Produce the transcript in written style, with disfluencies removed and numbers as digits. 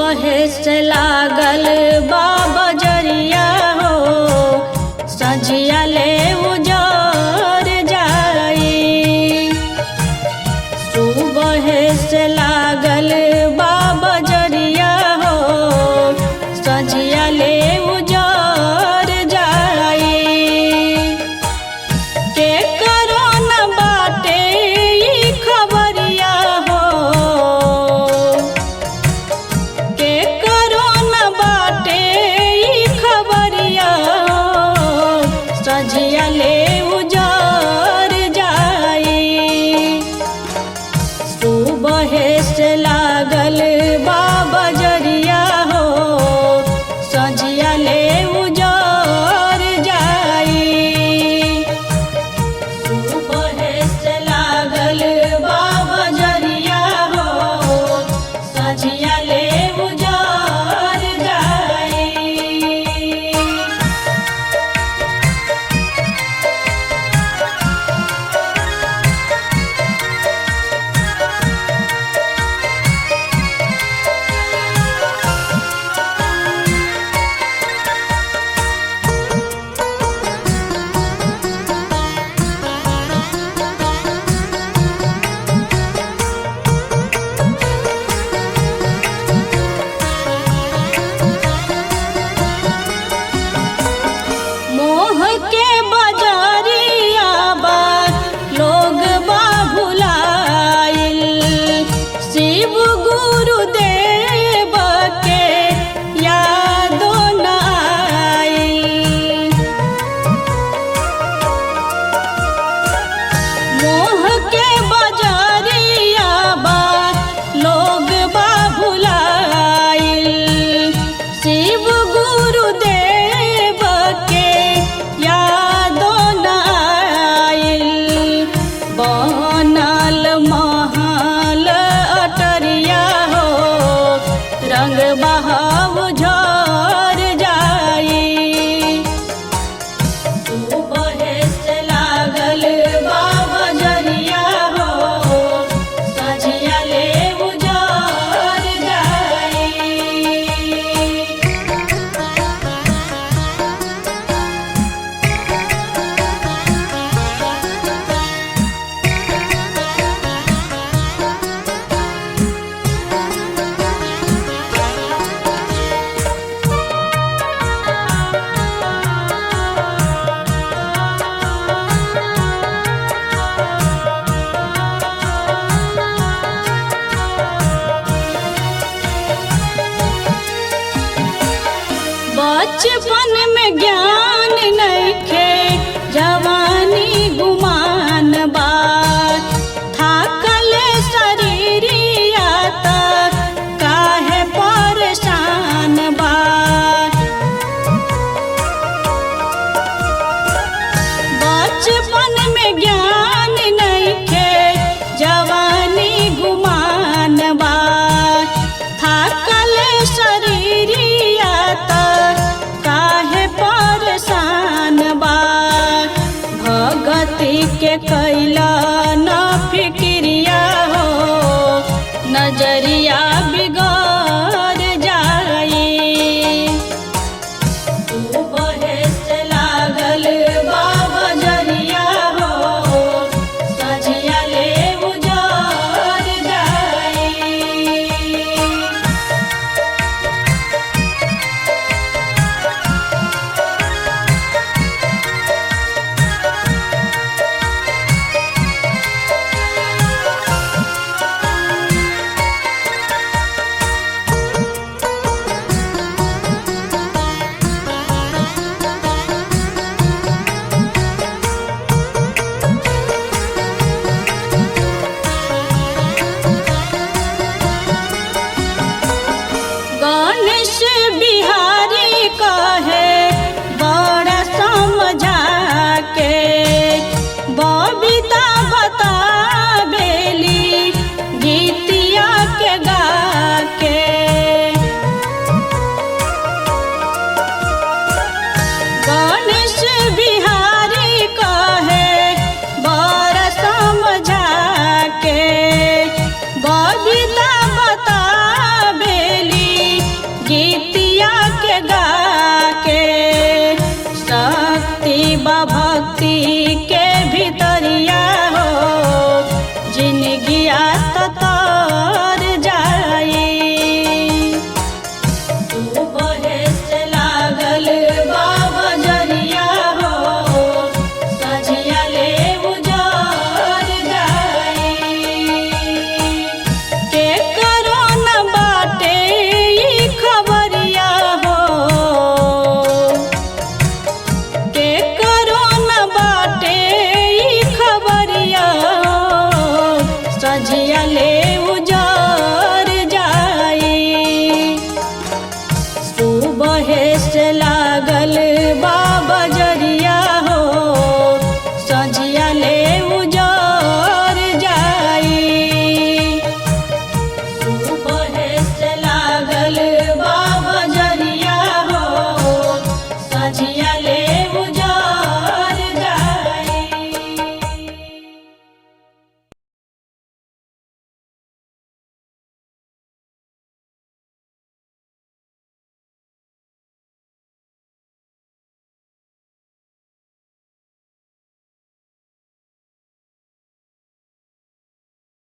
बहे से लागल बा बजरिया हो, सजिया ले उजर जाई। सुबह से लागल बा बजरिया हो, सजिया ले उजर जाई। के करो न बाटे ई खबरिया हो, के करो न बाटे ई खबरिया हो, सजिया ले उजर जाई। सुबह से लागल बा बजरिया हो, सजिया ले उजर जाई। सुबह से लागल बा बजरिया हो, सजिया ले उजर जाई। मोह के बजरिया बा लोग बा भुलाइल, शिव गुरुदेव के यादो न आइल। मोह के बजरिया बा लोग बा भुलाइल, शिव गुरुदेव के यादो न आइल। बनल महल अटरिया हो, रंग बहाव झर जाई। सुबह से लागल बा बजरिया हो, सजिया ले उजर जाई। बचपन में ज्ञान नइखे, जवानी गुमान बा। थाकल शरीरिया त काहे परेशान बा। बचपन में ज्ञान नइखे, जवानी गुमान बा। थाकल शरीरिया त काहे परेशान बा। भगति के कैला न फिक्रिया हो, नजरिया बिगड़